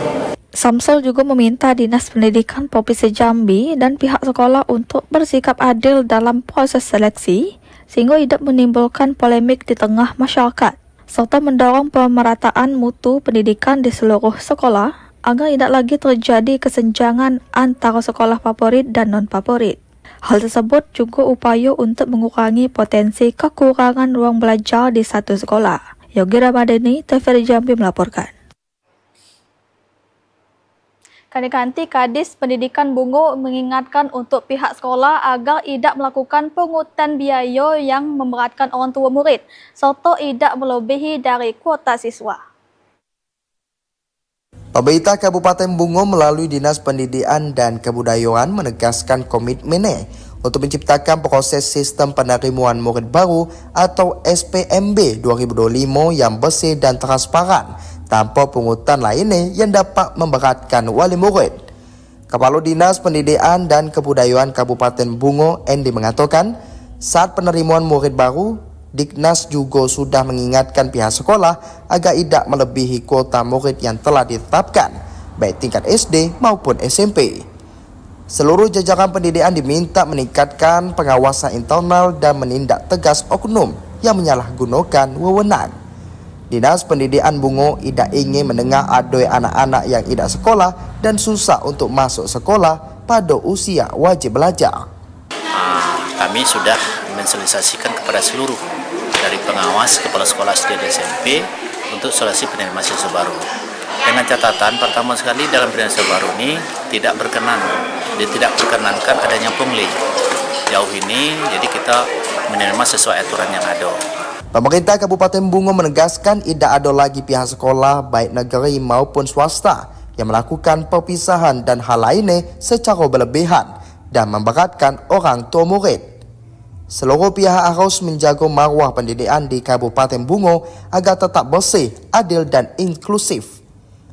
Samsul juga meminta Dinas Pendidikan Provinsi Jambi dan pihak sekolah untuk bersikap adil dalam proses seleksi sehingga tidak menimbulkan polemik di tengah masyarakat, serta mendorong pemerataan mutu pendidikan di seluruh sekolah agar tidak lagi terjadi kesenjangan antara sekolah favorit dan non-favorit. Hal tersebut juga upaya untuk mengurangi potensi kekurangan ruang belajar di satu sekolah. Yogi Ramadhani, TVRI Jambi melaporkan. Kanti Kadis Pendidikan Bungo mengingatkan untuk pihak sekolah agar tidak melakukan pungutan biaya yang memberatkan orang tua murid, serta tidak melebihi dari kuota siswa. Pemerintah Kabupaten Bungo melalui Dinas Pendidikan dan Kebudayaan menegaskan komitmennya untuk menciptakan proses sistem penerimaan murid baru atau SPMB 2025 yang bersih dan transparan tanpa pungutan lainnya yang dapat memberatkan wali murid. Kepala Dinas Pendidikan dan Kebudayaan Kabupaten Bungo, Endi, mengatakan saat penerimaan murid baru, Diknas juga sudah mengingatkan pihak sekolah agar tidak melebihi kuota murid yang telah ditetapkan, baik tingkat SD maupun SMP. Seluruh jajaran pendidikan diminta meningkatkan pengawasan internal dan menindak tegas oknum yang menyalahgunakan wewenang. Dinas Pendidikan Bungo tidak ingin mendengar adoi anak-anak yang tidak sekolah dan susah untuk masuk sekolah pada usia wajib belajar. Kami sudah mensosialisasikan kepada seluruh dari pengawas, kepala sekolah SD dan SMP untuk solusi penerimaan siswa baru. Dengan catatan pertama sekali dalam penerimaan siswa baru ini tidak perkenankan adanya pungli. Jauh ini jadi kita menerima sesuai aturan yang ada. Pemerintah Kabupaten Bungo menegaskan tidak ada lagi pihak sekolah baik negeri maupun swasta yang melakukan perpisahan dan hal lainnya secara berlebihan dan memberatkan orang tua murid. Seluruh pihak harus menjaga marwah pendidikan di Kabupaten Bungo agar tetap bersih, adil dan inklusif.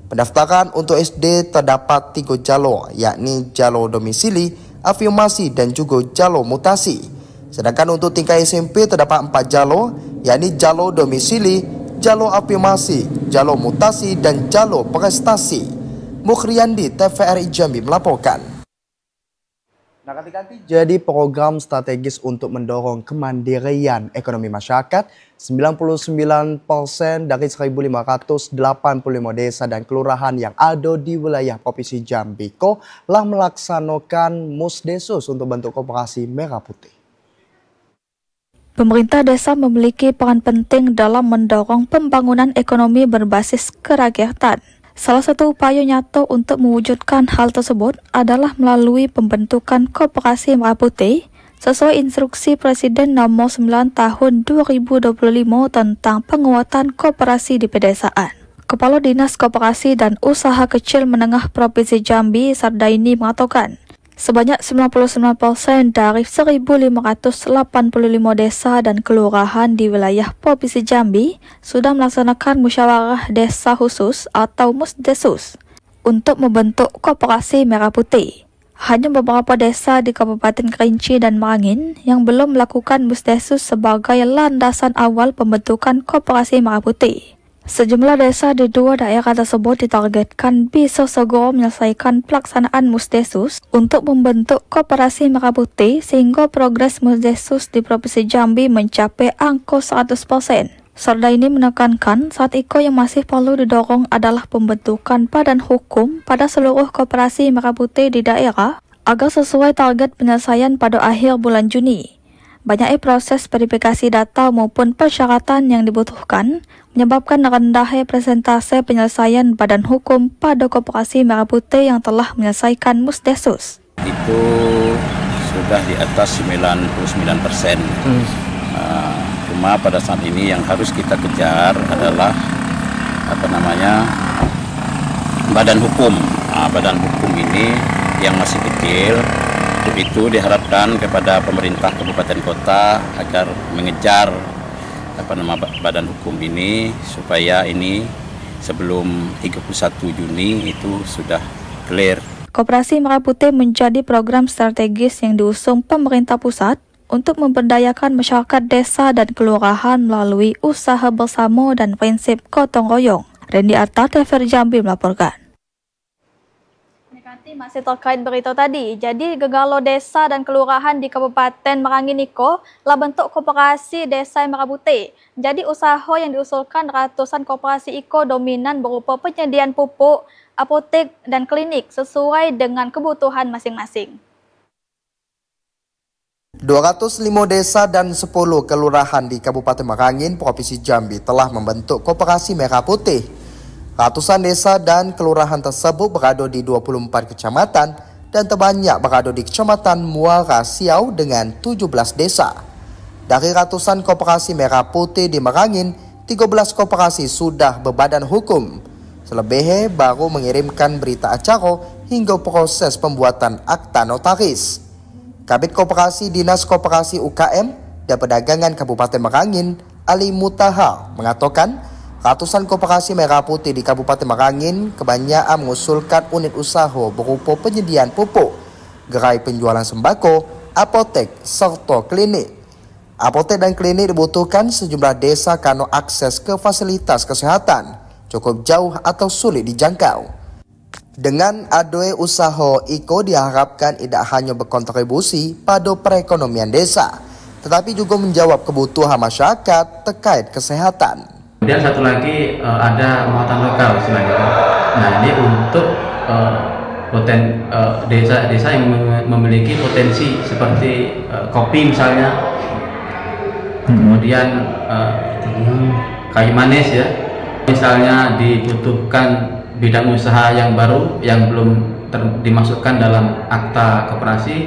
Pendaftaran untuk SD terdapat 3 jalur, yakni jalur domisili, afirmasi dan juga jalur mutasi. Sedangkan untuk tingkat SMP terdapat 4 jalur, yakni jalur domisili, jalur afirmasi, jalur mutasi dan jalur prestasi. Mukhriyandi, TVRI Jambi melaporkan. Nah, Kanti jadi program strategis untuk mendorong kemandirian ekonomi masyarakat. 99% dari 1.585 desa dan kelurahan yang ada di wilayah Provinsi Jambi telah melaksanakan Musdesus untuk bentuk koperasi merah putih. Pemerintah desa memiliki peran penting dalam mendorong pembangunan ekonomi berbasis kerakyatan. Salah satu upaya nyata untuk mewujudkan hal tersebut adalah melalui pembentukan Koperasi Merah Putih sesuai instruksi Presiden nomor 9 tahun 2025 tentang penguatan koperasi di pedesaan. Kepala Dinas Koperasi dan Usaha Kecil Menengah Provinsi Jambi, Sardaini, mengatakan sebanyak 99% dari 1.585 desa dan kelurahan di wilayah Provinsi Jambi sudah melaksanakan musyawarah desa khusus atau Musdesus untuk membentuk Koperasi Merah Putih. Hanya beberapa desa di Kabupaten Kerinci dan Merangin yang belum melakukan Musdesus sebagai landasan awal pembentukan Koperasi Merah Putih. Sejumlah desa di 2 daerah tersebut ditargetkan bisa segera menyelesaikan pelaksanaan Musdesus untuk membentuk Koperasi Merah Putih sehingga progres Musdesus di Provinsi Jambi mencapai angka 100%. Sardaini menekankan saat itu yang masih perlu didorong adalah pembentukan badan hukum pada seluruh Koperasi Merah Putih di daerah agar sesuai target penyelesaian pada akhir bulan Juni. Banyaknya proses verifikasi data maupun persyaratan yang dibutuhkan menyebabkan rendahnya presentase penyelesaian badan hukum pada Koperasi Merah Putih yang telah menyelesaikan Musdesus. Itu sudah di atas 99%. Cuma pada saat ini yang harus kita kejar adalah badan hukum. Badan hukum ini yang masih kecil. Untuk itu diharapkan kepada pemerintah kabupaten kota agar mengejar badan hukum ini supaya ini sebelum 31 Juni itu sudah clear. Koperasi Merah Putih menjadi program strategis yang diusung pemerintah pusat untuk memberdayakan masyarakat desa dan kelurahan melalui usaha bersama dan prinsip gotong royong. Randy Arta, TVRI Jambi melaporkan. Masih terkait berita tadi, jadi Gegalo Desa dan Kelurahan di Kabupaten Merangin Niko lah bentuk koperasi Desa Merah Putih. Jadi usaha yang diusulkan ratusan koperasi Iko dominan berupa penyediaan pupuk, apotek, dan klinik sesuai dengan kebutuhan masing-masing. 205 desa dan 10 kelurahan di Kabupaten Merangin, Provinsi Jambi telah membentuk koperasi Merah Putih. Ratusan desa dan kelurahan tersebut berada di 24 kecamatan dan terbanyak berada di Kecamatan Muara Siau dengan 17 desa. Dari ratusan koperasi Merah Putih di Merangin, 13 koperasi sudah berbadan hukum. Selebihnya baru mengirimkan berita acara hingga proses pembuatan akta notaris. Kabid Koperasi Dinas Koperasi UKM dan Perdagangan Kabupaten Merangin, Ali Mutahar, mengatakan ratusan koperasi Merah Putih di Kabupaten Merangin kebanyakan mengusulkan unit usaha berupa penyediaan pupuk, gerai penjualan sembako, apotek, serta klinik. Apotek dan klinik dibutuhkan sejumlah desa karena akses ke fasilitas kesehatan cukup jauh atau sulit dijangkau. Dengan adanya usaha Iko diharapkan tidak hanya berkontribusi pada perekonomian desa, tetapi juga menjawab kebutuhan masyarakat terkait kesehatan. Kemudian satu lagi ada muatan lokal istilahnya. Nah ini untuk desa-desa yang memiliki potensi seperti kopi misalnya, kemudian kayu manis ya. Misalnya dibutuhkan bidang usaha yang baru yang belum dimasukkan dalam akta koperasi,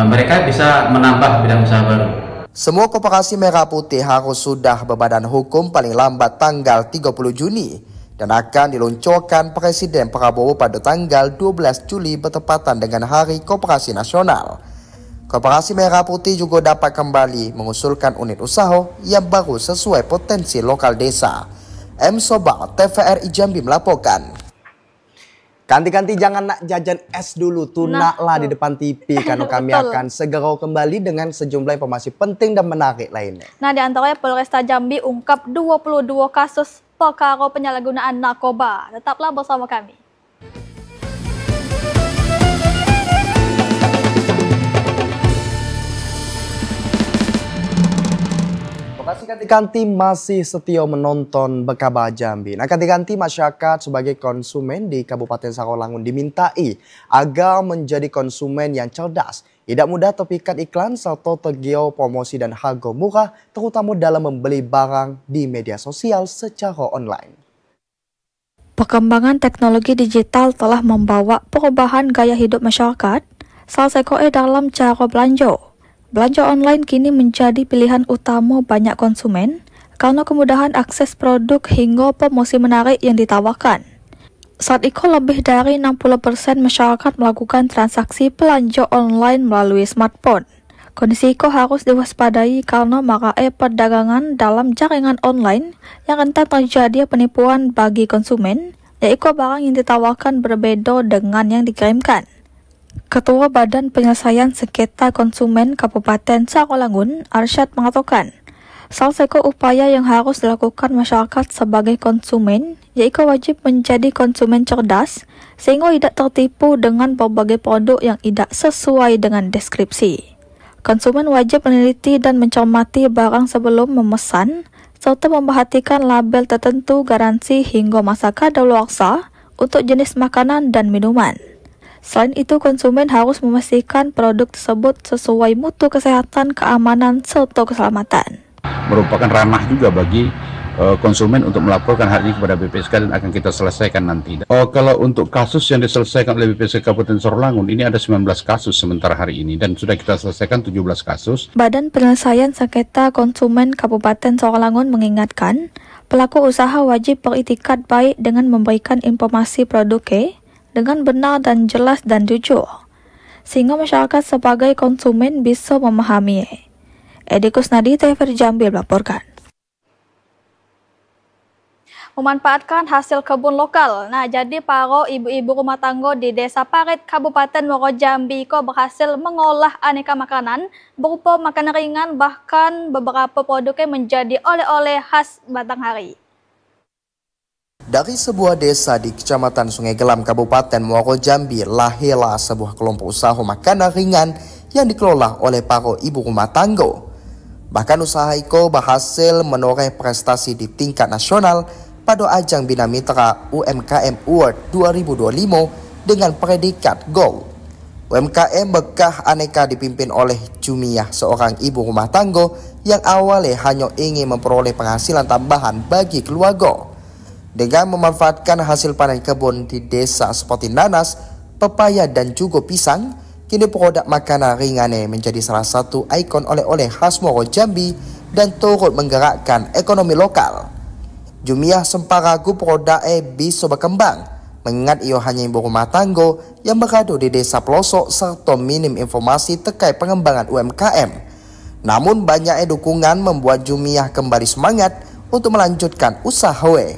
mereka bisa menambah bidang usaha baru. Semua koperasi Merah Putih harus sudah berbadan hukum paling lambat tanggal 30 Juni dan akan diluncurkan Presiden Prabowo pada tanggal 12 Juli bertepatan dengan Hari Koperasi Nasional. Koperasi Merah Putih juga dapat kembali mengusulkan unit usaha yang baru sesuai potensi lokal desa. M. Sobar, TVRI Jambi melaporkan. Kanti-kanti jangan nak jajan es dulu, tunaklah di depan TV karena kami akan segera kembali dengan sejumlah informasi penting dan menarik lainnya. Nah, di antaranya Polresta Jambi ungkap 22 kasus perkara penyalahgunaan narkoba. Tetaplah bersama kami. Terima kasih Kanti-kanti masih setia menonton Bekaba Jambi. Nah Kanti-kanti, masyarakat sebagai konsumen di Kabupaten Sarolangun dimintai agar menjadi konsumen yang cerdas, tidak mudah terpikat iklan serta tergiur promosi dan harga murah, terutama dalam membeli barang di media sosial secara online. Perkembangan teknologi digital telah membawa perubahan gaya hidup masyarakat, salah satunya dalam cara belanja. Belanja online kini menjadi pilihan utama banyak konsumen karena kemudahan akses produk hingga promosi menarik yang ditawarkan. Saat itu lebih dari 60% masyarakat melakukan transaksi belanja online melalui smartphone. Kondisi itu harus diwaspadai karena maraknya perdagangan dalam jaringan online yang rentan terjadi penipuan bagi konsumen, yaitu barang yang ditawarkan berbeda dengan yang dikirimkan. Ketua Badan Penyelesaian Sengketa Konsumen Kabupaten Sarolangun, Arsyad, mengatakan, salah satu upaya yang harus dilakukan masyarakat sebagai konsumen, yaitu wajib menjadi konsumen cerdas, sehingga tidak tertipu dengan berbagai produk yang tidak sesuai dengan deskripsi. Konsumen wajib meneliti dan mencermati barang sebelum memesan, serta memperhatikan label tertentu, garansi hingga masa kadaluarsa untuk jenis makanan dan minuman. Selain itu, konsumen harus memastikan produk tersebut sesuai mutu kesehatan, keamanan, serta keselamatan. Merupakan ranah juga bagi konsumen untuk melaporkan hal ini kepada BPSK dan akan kita selesaikan nanti. Kalau untuk kasus yang diselesaikan oleh BPSK Kabupaten Sarolangun, ini ada 19 kasus sementara hari ini dan sudah kita selesaikan 17 kasus. Badan Penyelesaian Sengketa Konsumen Kabupaten Sarolangun mengingatkan, pelaku usaha wajib beritikat baik dengan memberikan informasi produknya dengan benar dan jelas dan jujur, sehingga masyarakat sebagai konsumen bisa memahami. Edi Kusnadi, TVRI Jambi melaporkan. Memanfaatkan hasil kebun lokal. Nah, jadi para ibu-ibu rumah tangga di Desa Parit, Kabupaten Muaro Jambi berhasil mengolah aneka makanan berupa makanan ringan, bahkan beberapa produknya menjadi oleh-oleh khas Batanghari. Dari sebuah desa di Kecamatan Sungai Gelam, Kabupaten Muaro Jambi, lahirlah sebuah kelompok usaha makanan ringan yang dikelola oleh para ibu rumah tangga. Bahkan usaha itu berhasil menoreh prestasi di tingkat nasional pada ajang Bina Mitra UMKM Award 2025 dengan predikat Gold. UMKM Bekah Aneka dipimpin oleh Jumiah, seorang ibu rumah tangga yang awalnya hanya ingin memperoleh penghasilan tambahan bagi keluarga. Dengan memanfaatkan hasil panen kebun di desa seperti nanas, pepaya dan juga pisang, kini produk makanan ringannya menjadi salah satu ikon oleh-oleh khas Muaro Jambi dan turut menggerakkan ekonomi lokal. Jumiah sempat ragu produknya bisa berkembang, mengingat ia hanya ibu rumah tangga yang berada di desa pelosok serta minim informasi terkait pengembangan UMKM. Namun banyaknya dukungan membuat Jumiah kembali semangat untuk melanjutkan usahanya.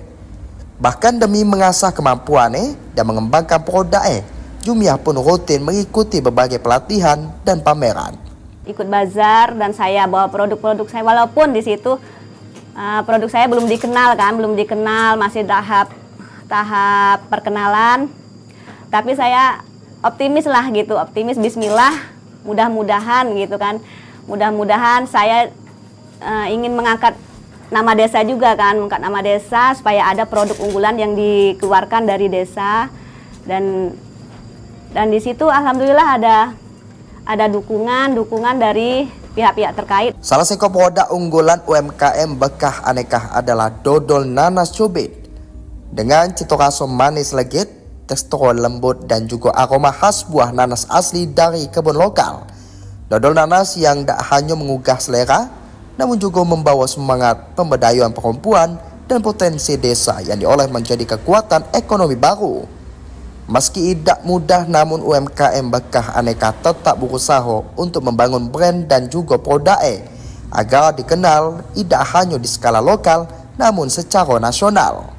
Bahkan demi mengasah kemampuannya dan mengembangkan produknya, Jumiah pun rutin mengikuti berbagai pelatihan dan pameran. Ikut bazar dan saya bawa produk-produk saya, walaupun di situ produk saya belum dikenal, masih tahap perkenalan. Tapi saya optimis lah gitu, optimis bismillah, mudah-mudahan gitu kan. Mudah-mudahan saya ingin mengangkat nama desa juga kan, mengangkat nama desa supaya ada produk unggulan yang dikeluarkan dari desa. Dan di situ alhamdulillah ada dukungan dari pihak-pihak terkait. Salah satu produk unggulan UMKM Bekah Aneka adalah dodol nanas cubit. Dengan cita rasa manis legit, tekstur lembut dan juga aroma khas buah nanas asli dari kebun lokal. Dodol nanas yang tak hanya menggugah selera, namun juga membawa semangat pemberdayaan perempuan dan potensi desa yang diolah menjadi kekuatan ekonomi baru. Meski tidak mudah, namun UMKM Bekah Aneka tetap berusaha untuk membangun brand dan juga produknya agar dikenal tidak hanya di skala lokal, namun secara nasional.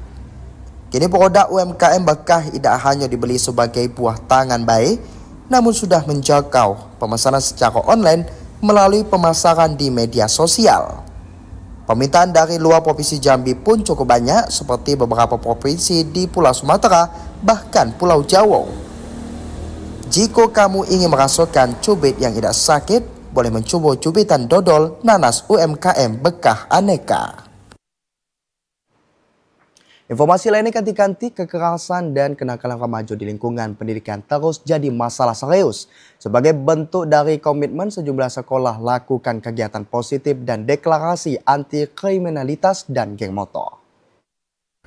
Kini produk UMKM Bekah tidak hanya dibeli sebagai buah tangan baik, namun sudah menjangkau pemesanan secara online melalui pemasaran di media sosial. Permintaan dari luar Provinsi Jambi pun cukup banyak, seperti beberapa provinsi di Pulau Sumatera, bahkan Pulau Jawa. Jika kamu ingin merasakan cubit yang tidak sakit, boleh mencoba cubitan dodol nanas UMKM Bekah Aneka. Informasi lainnya, kanti-kanti kekerasan dan kenakalan remaja di lingkungan pendidikan terus jadi masalah serius. Sebagai bentuk dari komitmen, sejumlah sekolah lakukan kegiatan positif dan deklarasi anti kriminalitas dan geng motor.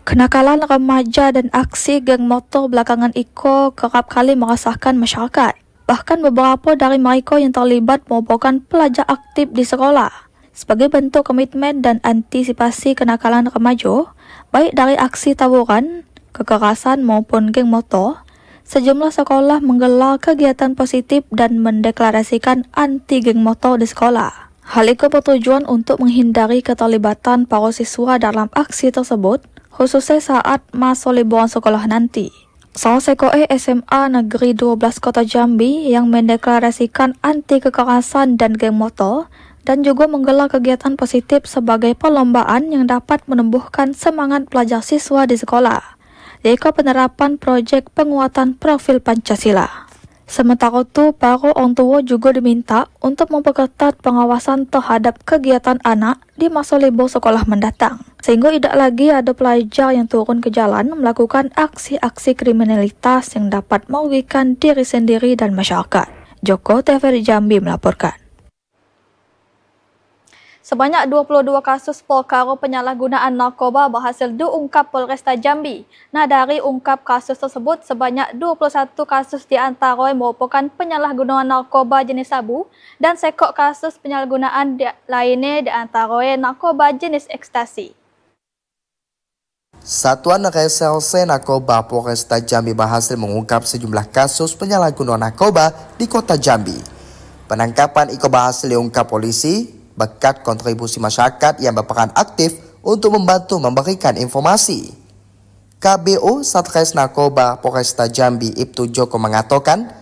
Kenakalan remaja dan aksi geng motor belakangan itu kerap kali meresahkan masyarakat. Bahkan beberapa dari mereka yang terlibat merupakan pelajar aktif di sekolah. Sebagai bentuk komitmen dan antisipasi kenakalan remaja, baik dari aksi tawuran, kekerasan maupun geng motor, sejumlah sekolah menggelar kegiatan positif dan mendeklarasikan anti geng motor di sekolah. Hal itu bertujuan untuk menghindari keterlibatan para siswa dalam aksi tersebut, khususnya saat masa liburan sekolah nanti. Salah satu SMA Negeri 12 Kota Jambi yang mendeklarasikan anti kekerasan dan geng motor dan juga menggelar kegiatan positif sebagai perlombaan yang dapat menumbuhkan semangat pelajar siswa di sekolah, yaitu penerapan proyek penguatan profil Pancasila. Sementara itu, para orang tua juga diminta untuk memperketat pengawasan terhadap kegiatan anak di masa libur sekolah mendatang, sehingga tidak lagi ada pelajar yang turun ke jalan melakukan aksi-aksi kriminalitas yang dapat merugikan diri sendiri dan masyarakat. Joko, TVRI Jambi melaporkan. Sebanyak 22 kasus perkara penyalahgunaan narkoba berhasil diungkap Polresta Jambi. Nah, dari ungkap kasus tersebut, sebanyak 21 kasus diantaranya merupakan penyalahgunaan narkoba jenis sabu dan sekok kasus penyalahgunaan lainnya diantaranya narkoba jenis ekstasi. Satuan Reserse Narkoba Polresta Jambi berhasil mengungkap sejumlah kasus penyalahgunaan narkoba di kota Jambi. Penangkapan itu berhasil diungkap polisi berkat kontribusi masyarakat yang berperan aktif untuk membantu memberikan informasi. KBO Satres Narkoba Polresta Jambi Ibtu Joko mengatakan,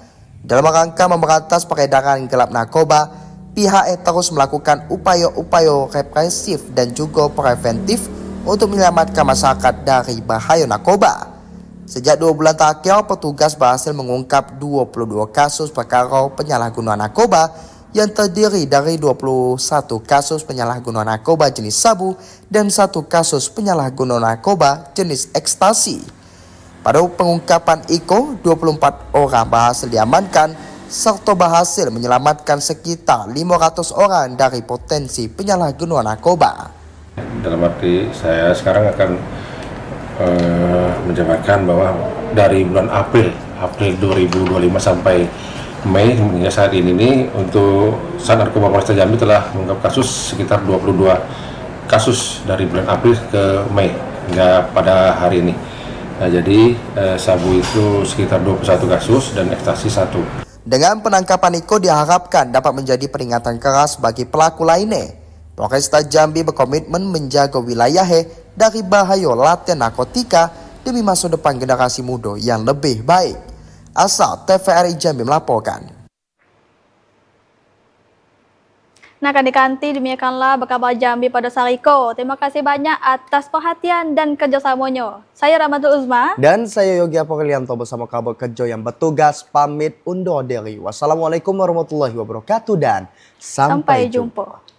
dalam rangka memberantas peredaran gelap narkoba, pihaknya terus melakukan upaya-upaya represif dan juga preventif untuk menyelamatkan masyarakat dari bahaya narkoba. Sejak 2 bulan terakhir, petugas berhasil mengungkap 22 kasus perkara penyalahgunaan narkoba yang terdiri dari 21 kasus penyalahgunaan narkoba jenis sabu dan 1 kasus penyalahgunaan narkoba jenis ekstasi. Pada pengungkapan IKO, 24 orang berhasil diamankan serta berhasil menyelamatkan sekitar 500 orang dari potensi penyalahgunaan narkoba. Dalam arti saya sekarang akan menjabarkan bahwa dari bulan April 2025 sampai Mei hingga saat ini untuk Sat Narkoba Polresta Jambi telah mengungkap kasus sekitar 22 kasus dari bulan April ke Mei hingga pada hari ini. Nah, jadi sabu itu sekitar 21 kasus dan ekstasi 1. Dengan penangkapan itu diharapkan dapat menjadi peringatan keras bagi pelaku lainnya. Polresta Jambi berkomitmen menjaga wilayahnya dari bahaya latihan narkotika demi masa depan generasi muda yang lebih baik. Asal TVRI Jambi melaporkan. Nah, kanti demikianlah berkabar Jambi pada Sariko. Terima kasih banyak atas perhatian dan kerjasamanya. Saya Rahmatul Uzma. Dan saya Yogi Apolianto bersama kabar kerja yang bertugas pamit undur diri. Wassalamualaikum warahmatullahi wabarakatuh dan sampai jumpa.